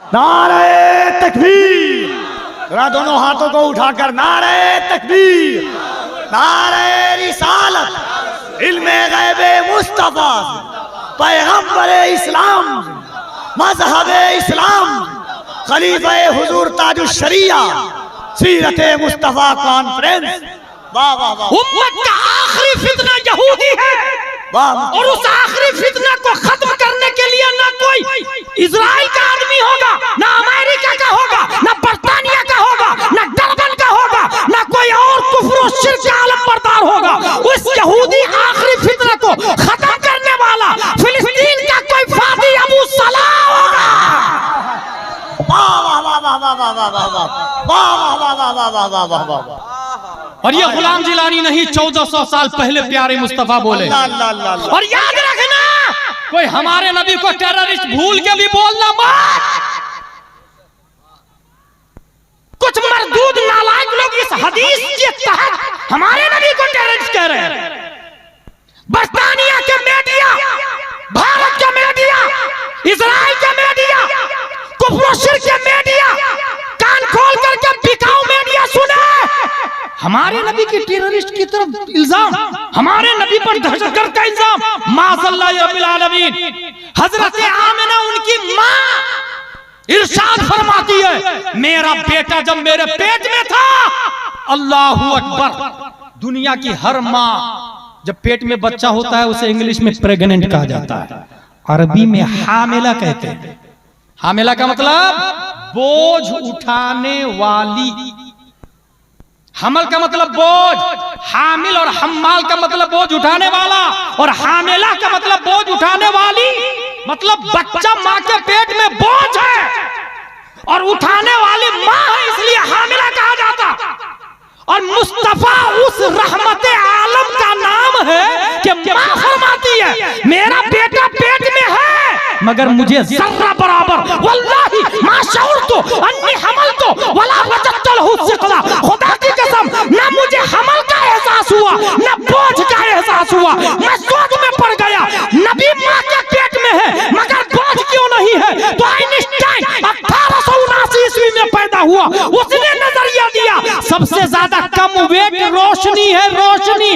नारे तकबीर, जरा दोनों हाथों को उठाकर नारे तकबीर, नारे रिसालत, इल्मे गैबे मुस्तफा, पैगंबरे इस्लाम, मजहबे इस्लाम, खलीफे हुजूर ताजुश शरिया, सीरते मुस्तफा कॉन्फ्रेंस। वाह वाह वाह। उम्मत का आखिरी फितना यहूदी है और उस आखिरी फितना को खत्म करने के लिए ना कोई इजराइल का आदमी होगा, ना अमेरिका का होगा, ना बर्तानिया का होगा, ना डरबन का होगा, ना कोई और कुफ्र और शिर्क का आलम बरदार होगा। उस यहूदी आखिरी फितना को खत्म करने वाला फिलिस्तीन का कोई फादी अबू सलाह होगा। वाह वाह वाह वाह वाह वाह वाह वाह वाह वाह वाह वाह वाह वाह वाह वाह। और ये गुलाम जिलानी नहीं, 1400 साल पहले प्यारे मुस्तफा बोले। और याद रखना, कोई हमारे नबी को टेररिस्ट भूल के भी बोलना मत। कुछ मरदूद नालायक लोग इस हदीस के तहत हमारे नबी को टेररिस्ट कह रहे हैं। बर्तानिया के मीडिया, भारत के मीडिया, इजराइल के मीडिया, कुफ्र शिर्क के मीडिया, कान खोल करके बिकाऊ मीडिया सुने। हमारे नबी के टेररिस्ट की तरफ इल्जाम, हमारे नबी पर दहशतगर्द का इल्जाम, माज़अल्लाह या रब्बिल आलमीन। हजरत आमिना उनकी मां इरशाद फरमाती है, मेरा बेटा जब मेरे पेट में था, अल्लाहू अकबर। दुनिया की हर मां जब पेट में बच्चा होता है उसे इंग्लिश में प्रेग्नेंट कहा जाता है, अरबी में हामिला कहते हैं। हामिला का मतलब बोझ उठाने वाली, हमल का मतलब बोझ, हामिल और हम्माल का मतलब बोझ उठाने वाला, और हामिला का मतलब बोझ उठाने वाली। मतलब बच्चा मां के पेट में बोझ है और उठाने वाली मां है, इसलिए हामिला कहा जाता। और मुस्तफा उस रहमते आलम का नाम है कि मां फरमाती है, मेरा बेटा पेट में है मगर मुझे जर्रा बराबर वल्लाही मा शऊरतु अन्नी हमलतु वला वजदतु लहू सिक़ला। खुदा की कसम, ना मुझे हमल का एहसास हुआ, ना बोझ का एहसास हुआ। मैं सोच में पड़ गया, नबी मां के पेट में है मगर बोझ क्यों नहीं है। तो आइंस्टाइन 1879 ईस्वी में पैदा हुआ, उसने नजरिया दिया सबसे ज्यादा कम वेट रोशनी है, रोशनी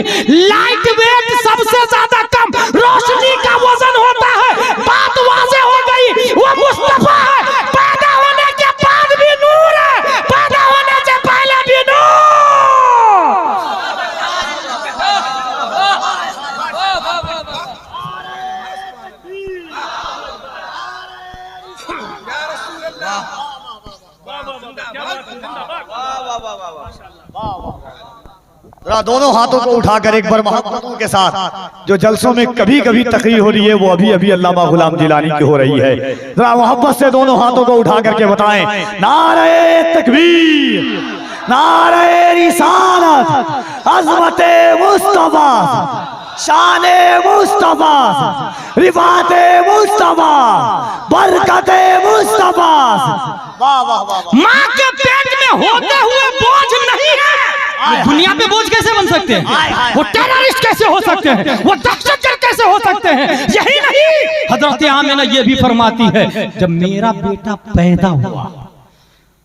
लाइट वेट सबसे ज्यादा कम रोशनी का वजन होता है। बात वाज़ेह हो गई, वो मुस्तफा है, पैदा होने के बाद भी नूर है, पैदा होने से पहले भी नूर। दोनों हाथों को उठाकर एक बार मोहब्बतों के साथ, जो जलसों में कभी कभी तकरीर हो रही है वो अभी अभी अल्लामा गुलाम जिलानी की हो रही है, जरा मोहब्बत से दोनों हाथों को उठा करके बताएं, नारे तकबीर, नारे रिसालत, अज़मते मुस्तफा, शाने मुस्तफा, रिफाते मुस्तफा, बरकते मुस्तफा। वाह वाह वाह। मां के पेट में होते हुए बोझ नहीं है, दुनिया पे बोझ कैसे बन सकते हैं, वो टेररिस्ट कैसे हो सकते हैं, वो दहशतगर्द कैसे हो सकते हैं। यही नहीं, हजरत आमिना ये भी फरमाती है, जब मेरा बेटा पैदा हुआ,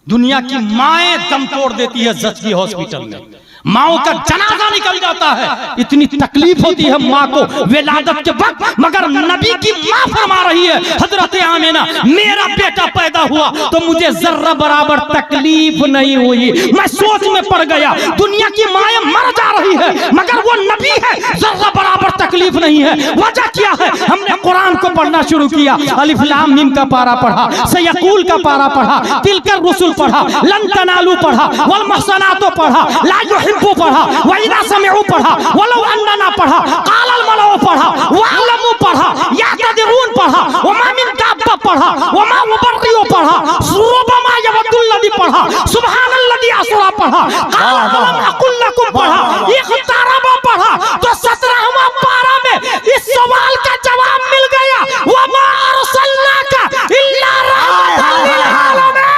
दुनिया की माएं दम तोड़ देती है ज़च्ची हॉस्पिटल में, माओ का जनाजा निकल जाता है, इतनी तकलीफ होती है माँ को विलादत के वक्त, मगर नबी की माँ फरमा रही है, हजरत आमिना, मेरा बेटा पैदा हुआ तो मुझे जर्रा बराबर तकलीफ नहीं हुई। मैं सोच में पड़ गया, दुनिया की माएं मर जा रही है मगर वो नबी है, जर्रा बराबर तकलीफ नहीं है। वजह क्या है, हमने कुरान को पढ़ना शुरू किया, अलिफ लाम मीम का पारा पढ़ा, सयकूल का पारा पढ़ा, तिलकर रुसुल पढ़ा, लन तनालू पढ़ा, वल मुहसनातो पढ़ा, ला युहिब्बु पढ़ा, वइदा समिउ पढ़ा, वलौ अन्ना पढ़ा, कालल मलौ पढ़ा, वालमु पढ़ा, यातदिरून पढ़ा, वमा मिन दाब्बा पढ़ा, वमा मुबर्रियो पढ़ा, सुरबमा यवदुल्लदी पढ़ा, सुबहानल्लदी असरा पढ़ा, कालम अकुल लकुम पढ़ा, इख्तारबा पढ़ा। तो 17वां पारा में इस सवाल का जवाब मिल गया, वमा अरसलनाका इल्ला रहमतल लिल आलमीन।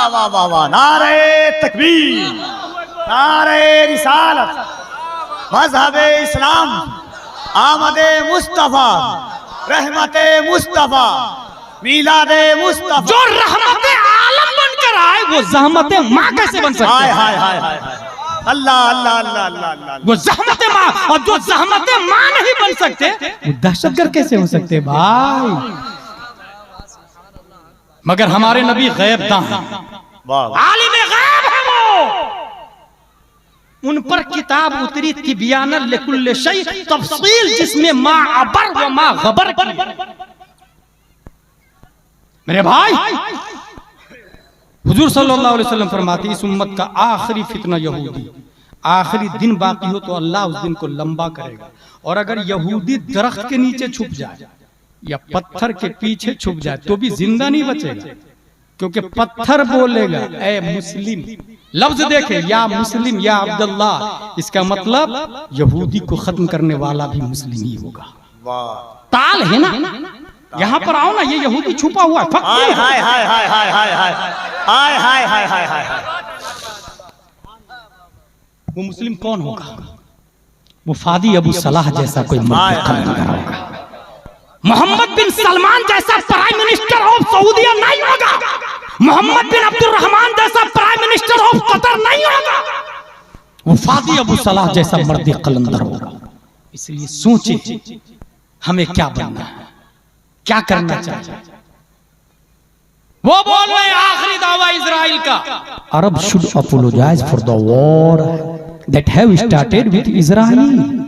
वाह वाह वाह, नारे तकबीर, नारे रिसालत, मजहबे इस्लाम, आमदे मुस्तफा, रहमते मुस्तफा, मिलादे मुस्तफा। जो रहमत आलम बनकर आए वो जहमत माँ कैसे बन सकते हाय हैं? हाय हाय हाय हाय। अल्लाह अल्लाह अल्लाह अल्लाह अल्लाह। वो जहमत माँ, और जो जहमत माँ नहीं बन सकते वो दहशतगर्द कैसे हो सकते भाई? मगर हमारे नबी गैब दां हैं, वाह। आलिम गैब है वो। उन पर किताब उतरी तिबियाना लिकुल्ल शै, तफसील जिसमें मा अबर व मा गबर की। मेरे भाई, हुजूर सल्लल्लाहु अलैहि वसल्लम फरमाते इस उम्मत का आखिरी फितना यहूदी, आखिरी दिन बाकी हो तो अल्लाह उस दिन को लंबा करेगा। और अगर यहूदी दरख्त के नीचे छुप जाए या पत्थर के पीछे छुप जाए तो भी जिंदा नहीं बचेगा, क्योंकि पत्थर बोलेगा ए मुस्लिम। लफ्ज देखे, या मुस्लिम या अब्दुल्ला, इसका मतलब यहूदी को खत्म करने वाला भी मुस्लिम ही होगा। वाह। ताल है ना, यहाँ पर आओ ना, ये यहूदी छुपा हुआ है। हाय हाय हाय हाय हाय हाय हाय हाय हाय हाय हाय हाय हाय। वो मुस्लिम कौन होगा? वो फादी अबू सलाह जैसा कोई होगा। मोहम्मद बिन सलमान जैसा प्राइम मिनिस्टर ऑफ सऊदीया नहीं होगा। मोहम्मद बिन अब्दुल रहमान जैसा प्राइम मिनिस्टर ऑफ कतर नहीं होगा। वो फादी अबू सलाह जैसा मर्द कलंदर होगा। इसलिए सोचे हमें क्या बनना है, क्या करना चाहिए। वो बोल रहे आखिरी दावा इजराइल का, Arab should apologize for the war that have started with Israel.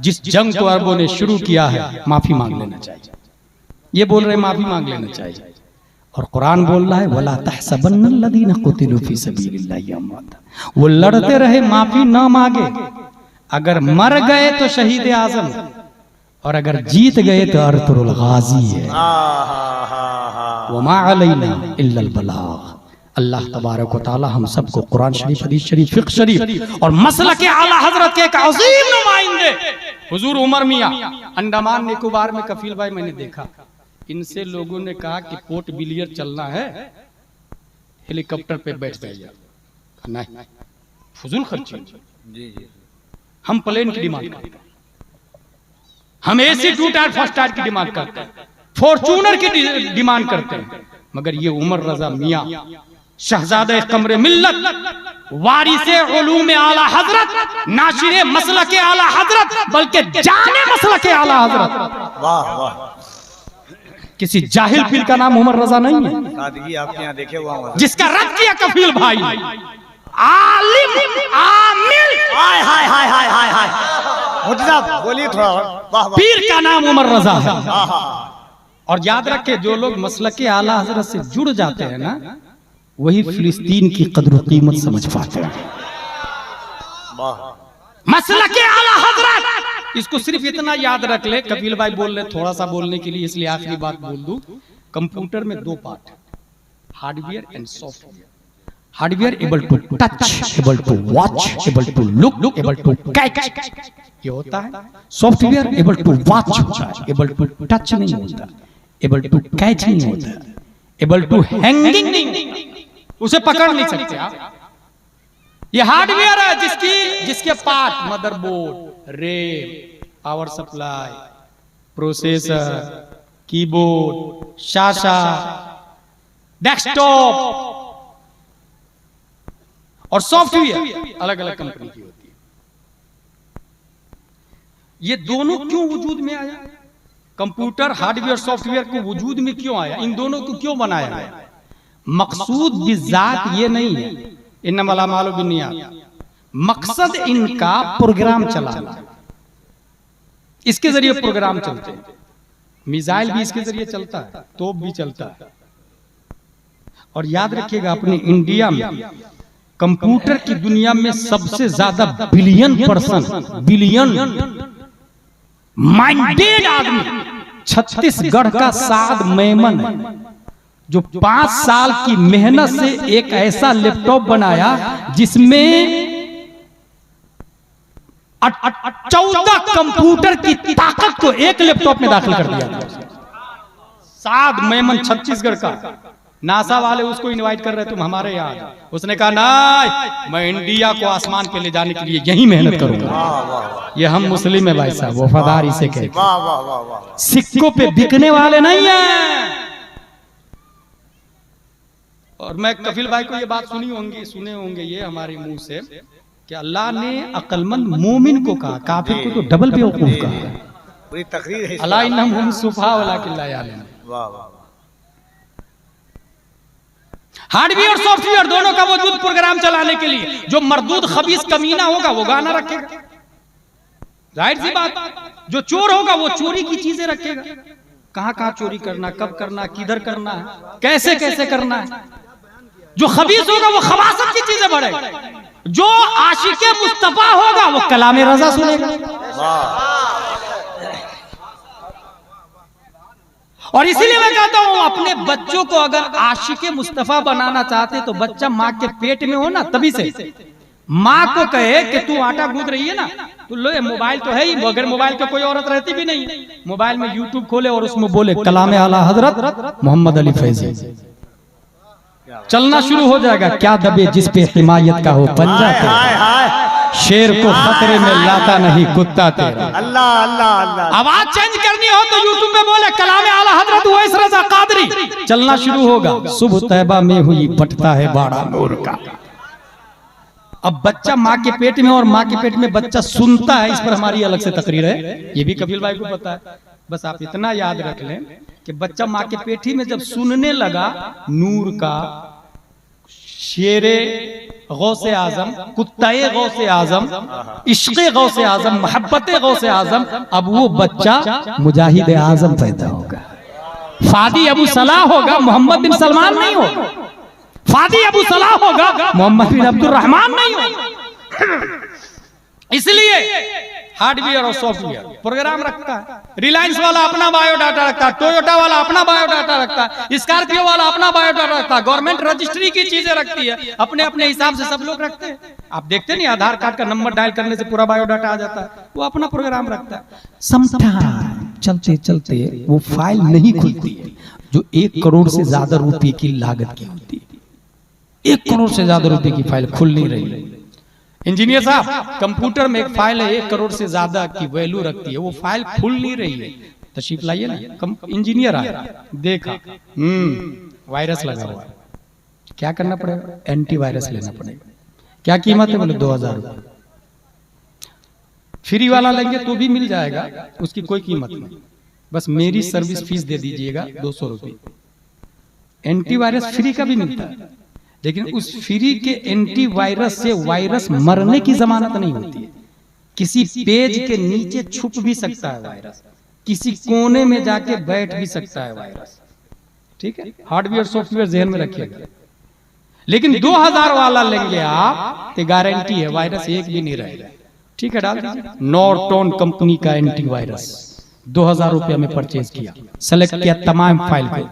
जिस जंग को अरबों ने शुरू किया है माफी मांग लेना चाहिए। ये बोल रहे माफी मांग लेना चाहिए। और कुरान बोल रहा है वला तहसबन्नल्लज़ीना कुतिलू फी सबीलिल्लाहि अमवाता। वो लड़ते रहे, माफी ना मांगे। अगर मर गए तो शहीद आजम, और अगर जीत गए तो अरतुरुल गाजी है। वमा अलैना इल्लल बलाग। अल्लाह तबारक व तआला हम सबको कुरान शरीफ, हदीस शरीफ, फिक्र शरीफ और मसलक के आला हजरत के एक अजीम नुमाइंदे हुजूर उमर मियां अंडमान निकोबार में, कफील भाई मैंने देखा, इनसे लोगों ने कहा कि पोर्ट बिलियर चलना है, हेलीकॉप्टर पे बैठ जाइए। नहीं, फजूल खर्ची। जी जी। हम प्लेन की डिमांड करते हैं, हम एसी 2 टायर फर्स्ट टायर की डिमांड करते हैं, फॉर्चूनर की डिमांड करते हैं। मगर ये उमर रजा मियां शहजादे कमरे मिल्लत, वारिसे उलूम आला हजरत, नाशिरे मसलके आला हजरत, बल्कि जाने मसलके आला हजरत। वाह वाह। किसी जाहिल पीर का नाम उमर रजा नहीं है, सादगी आपके यहाँ देखे हुआ हूँ। जिसका रद्द किया कफील भाई। आलिम आमिल, हाय हाय हाय हाय हाय हाय। मुझे बोलिए थोड़ा। वाह वाह। पीर का नाम उमर रजा है। हाँ हाँ। और याद रखे, जो लोग मसलके आला हजरत से जुड़ जाते हैं ना, वही फिलिस्तीन की कद्र कीमत समझ पाते हैं। मसलके आला हजरत, इसको सिर्फ इतना याद रख ले। कपिल भाई बोल रहे थोड़ा सा बोलने के लिए, इसलिए आखिरी बात बोल दूं। कंप्यूटर में 2 part, hardware and software. Hardware able to touch, able to watch, able to look, able to catch, ये होता है। सॉफ्टवेयर एबल टू वॉच होता है, एबल टू टच नहीं होता, एबल टू कैच नहीं होता, एबल टू हैंगिंग नहीं, उसे पकड़ नहीं सकते आप। ये हार्डवेयर है जिसके part motherboard, RAM, power supply, processor, keyboard, Sasha, desktop. और सॉफ्टवेयर अलग अलग कंपनी की होती है। ये दोनों क्यों वजूद में आया? कंप्यूटर, हार्डवेयर, सॉफ्टवेयर को वजूद में क्यों आया? इन दोनों को क्यों बनाया गया? मकसूद बिज़ात ये नहीं है, इन्नमल अमालु बिन्नियात। मकसद इनका प्रोग्राम चलाना, इसके जरिए प्रोग्राम चलते हैं। मिसाइल भी इसके जरिए चलता है, तोप भी चलता है। और याद रखिएगा, अपने इंडिया में कंप्यूटर की दुनिया में सबसे ज्यादा बिलियन माइंडेड आदमी छत्तीसगढ़ का साद मेमन, जो 5 साल की मेहनत से एक ऐसा लैपटॉप बनाया जिसमें 14 कंप्यूटर की ताकत को एक लैपटॉप में दाखिल कर दिया। साद मेमन छत्तीसगढ़ का। नासा वाले उसको इनवाइट कर रहे, तुम हमारे यहाँ। उसने कहा नहीं, मैं इंडिया को आसमान पे ले जाने के लिए यही मेहनत करूंगा। ये हम मुस्लिम है भाई साहब, वफादार इसे कहते हैं। सिक्कों पे बिकने वाले नहीं है, और मैं कफिल भाई को ये बात सुने होंगे ये हमारे मुंह से कि अल्लाह ने अक्लमंद मोमिन को कहा, काफिर को तो डबल बेवकूफ कहा। पूरी तकरीर है। अला इन्नहुम सुफहा वलाकिन ला यालून। वाह वाह। हार्डवेयर और सॉफ्टवेयर दोनों का वजूद प्रोग्राम चलाने के लिए जो मरदूद खबीस कमीना होगा वो गाना रखेगा, जाहिर सी बात। जो चोर होगा वो चोरी की चीजें रखेगा, कहां कहां चोरी करना, कब करना, किधर करना है, कैसे कैसे करना है। जो खबीस होगा वो खबासत की चीजें बढ़ेगा, जो आशिके मुस्तफा होगा वो कलामे रजा सुनेगा। और इसीलिए मैं कहता हूं अपने बच्चों को अगर आशिके मुस्तफा बनाना चाहते तो बच्चा माँ के पेट में हो ना, तभी से माँ को कहे कि तू आटा गूंथ रही है ना, तो लो मोबाइल तो है ही, अगर मोबाइल पे कोई औरत रहती भी नहीं है, मोबाइल में यूट्यूब खोले और उसमें बोले कलामे आला हजरत मोहम्मद अली फैजी, चलना शुरू हो जाएगा। क्या दबे जिस पे हिमायत का हो पंजा तेरा, शेर को खतरे में लाता नहीं कुत्ता तेरा। अल्लाह अल्लाह अल्लाह। आवाज चेंज करनी हो तो यूट्यूब में बोले कलामे आला हजरत उवैस रज़ा कादरी, चलना शुरू होगा। सुबह तैबा में हुई बटता है बाड़ा नूर का। अब बच्चा माँ के पेट में और माँ के पेट में बच्चा सुनता है, इस पर हमारी अलग से तकरीर है, ये भी कपिल भाई को पता है। बस आप इतना याद रख लें कि बच्चा माँ के पेट ही में जब सुनने लगा नूर का, शेरे गौसे आजम, कुत्ताए गौसे आजम, इश्क़े गौसे आजम, मोहब्बते गौसे आजम, अब वो बच्चा मुजाहिद आजम पैदा होगा। फादी अबू सलाह होगा, मोहम्मद बिन सलमान नहीं होगा। फादी अबू सलाह होगा, मोहम्मद बिन अब्दुल रहमान नहीं होगा। इसलिए हार्डवेयर और सॉफ्टवेयर प्रोग्राम रखता है। रिलायंस वाला अपना बायोडाटा रखता है, टोयोटा वाला अपना बायोडाटा रखता है, स्कॉर्पियो वाला अपना बायोडाटा रखता है, गवर्नमेंट रजिस्ट्री की चीजें रखती है, अपने अपने हिसाब से सब लोग रखते हैं। आप देखते नहीं आधार कार्ड का नंबर डायल करने से पूरा बायोडाटा आ जाता है, वो अपना प्रोग्राम रखता है। समटाइम चलते चलते वो फाइल नहीं खुलती है जो 1 करोड़ से ज्यादा रुपए की लागत की होती है। 1 करोड़ से ज्यादा रुपए की फाइल खुल नहीं रही है। इंजीनियर साहब, कंप्यूटर में एक फाइल है 1 करोड़ से ज्यादा की वैल्यू रखती है, वो फाइल खुल नहीं रही है, तशरीफ लाइए ना। इंजीनियर आया, देखा वायरस लगा हुआ है, क्या करना पड़ेगा? एंटीवायरस लेना पड़ेगा। क्या कीमत है? बोले 2000 रुपये। फ्री वाला लेंगे तो भी मिल जाएगा, उसकी कोई कीमत नहीं, बस मेरी सर्विस फीस दे दीजिएगा 200 रुपये। एंटीवायरस फ्री का भी मिलता है, लेकिन उस फ्री के एंटीवायरस से वायरस मरने की जमानत नहीं होती है। किसी पेज के नीचे छुप भी सकता है वायरस, किसी कोने में जाके बैठ भी सकता है वायरस। ठीक है, हार्डवेयर सॉफ्टवेयर जहन में रखिएगा। लेकिन 2000 वाला लेंगे आप तो गारंटी है वायरस एक भी नहीं रहेगा। ठीक है, डाल दीजिए। नॉर्टन कंपनी का एंटीवायरस 2000 रुपया में परचेज किया, सेलेक्ट किया तमाम फाइल को,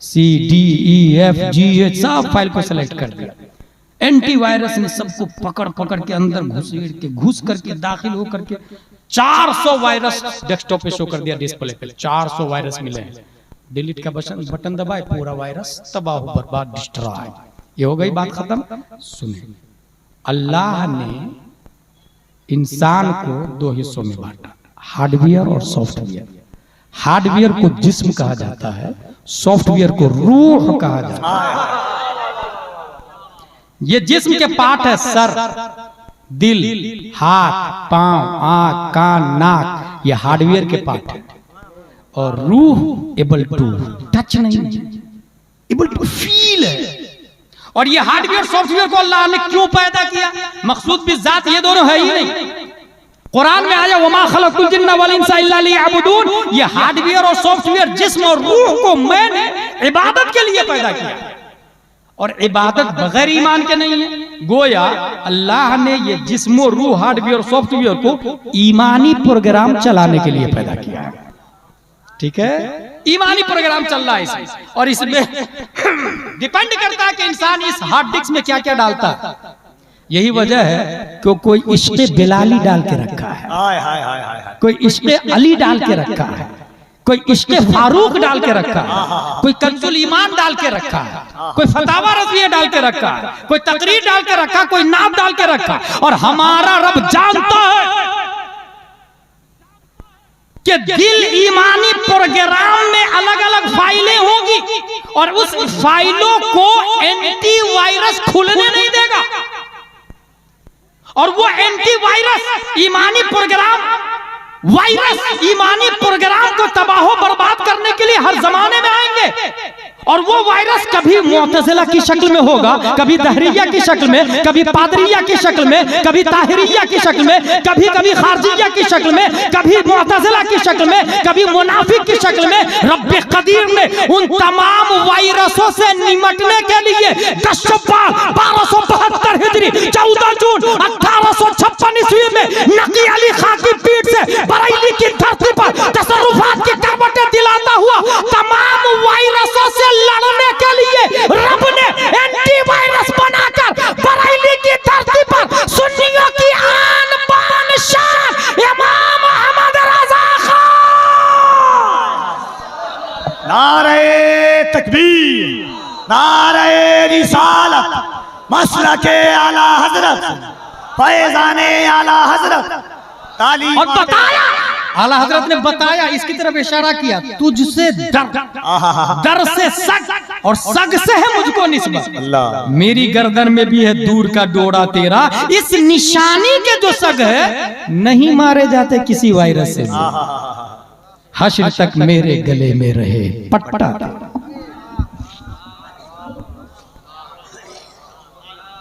CDEFGH सब फाइल को सेलेक्ट कर दिया। एंटीवायरस ने सबको पकड़ पकड़ के अंदर घुस करके दाखिल हो करके 400 वायरस डेस्कटॉप पे शो कर दिया, डिस्प्ले पे 400 वायरस मिले हैं। डिलीट का बटन दबाए, पूरा वायरस तबाह बर्बाद डिस्ट्रॉय। ये हो गई बात खत्म। सुने, अल्लाह ने इंसान को 2 हिस्सों में बांटा, हार्डवेयर और सॉफ्टवेयर। हार्डवेयर को जिस्म कहा जाता है, सॉफ्टवेयर को रूह कहा जाता है। ये जिस्म के पार्ट है सर, दिल, हाथ, पांव, आंख, कान, नाक, ये हार्डवेयर के पार्ट है। और रूह एबल टू टच नहीं, एबल टू फील है। और ये हार्डवेयर सॉफ्टवेयर को अल्लाह ने क्यों पैदा किया? मकसूद भी जात ये दोनों है ही नहीं। कुरान में आया वमा खलक़तुल जिन्ना वल इंसा इल्ला लियअबुदून। ये हार्डवेयर और सॉफ्टवेयर, जिस्म और रूह को मैंने इबादत के लिए पैदा किया, और इबादत बगैर ईमान के नहीं है। गोया अल्लाह ने ये जिस्म और रूह, हार्डवेयर और सॉफ्टवेयर को ईमानी प्रोग्राम चलाने के लिए पैदा किया है। ठीक है, ईमानी प्रोग्राम चल रहा है इसमें, और इसमें डिपेंड करता है कि इंसान इस हार्ड डिस्क में क्या क्या डालता है। यही वजह है कि कोई इश्क़े बिलाली डाल के रखा है, कोई इश्क़े अली डाल के रखा है, कोई इश्क़े फारूक डाल के रखा है, कोई कंजुल ईमान डाल के रखा है, कोई फतावा रज़िया डाल के रखा है, कोई तकरीर डाल के रखा, कोई नाम डाल के रखा। और हमारा रब जानता है कि दिल ईमानी प्रोग्राम में अलग अलग फाइलें होगी और उस फाइलों को एंटीवायरस खुलने नहीं देगा, और वो एंटीवायरस ईमानी प्रोग्राम वायरस ईमानी प्रोग्राम को तबाह बर्बाद करने के लिए हर जमाने में आएंगे। और वो वायरस कभी मुअतज़िला की शक्ल में होगा, कभी दहरिया की शक्ल में, कभी पादरिया की शक्ल में, कभी ताहिरिया की शक्ल में, कभी कभी खारजिया की शक्ल में, कभी मुअतज़िला की शक्ल में, कभी मुनाफिक की शक्ल में। रब्बे कदीर ने उन तमाम वायरसों से निमटने के लिए 10 शव्वाल 1272 हिजरी 14 जून 1856 ईस्वी में नकी अली खां की पीठ से बरेली की धरती पर तसर्रुफात की करवटें दिलाता हुआ तमाम वायरसों से लड़ने के लिए रब ने एंटीवायरस बनाकर बरेली की धरती पर सुन्नियों की आन बान शान इमाम अहमद रज़ा खान। नारे तकबीर, नारे रिसालत, मसलके आला हजरत, फैजाने आला हजरत, तालीम। और बताया, आला हजरत ने बताया, इसकी तरफ इशारा किया, तुझसे डर से सग और सग से है मुझको निस्बत। अल्लाह, मेरी गर्दन में भी है दूर का डोरा तेरा, इस निशानी के जो सग है नहीं मारे जाते किसी वायरस से। हश्र तक मेरे गले में रहे पटपटा।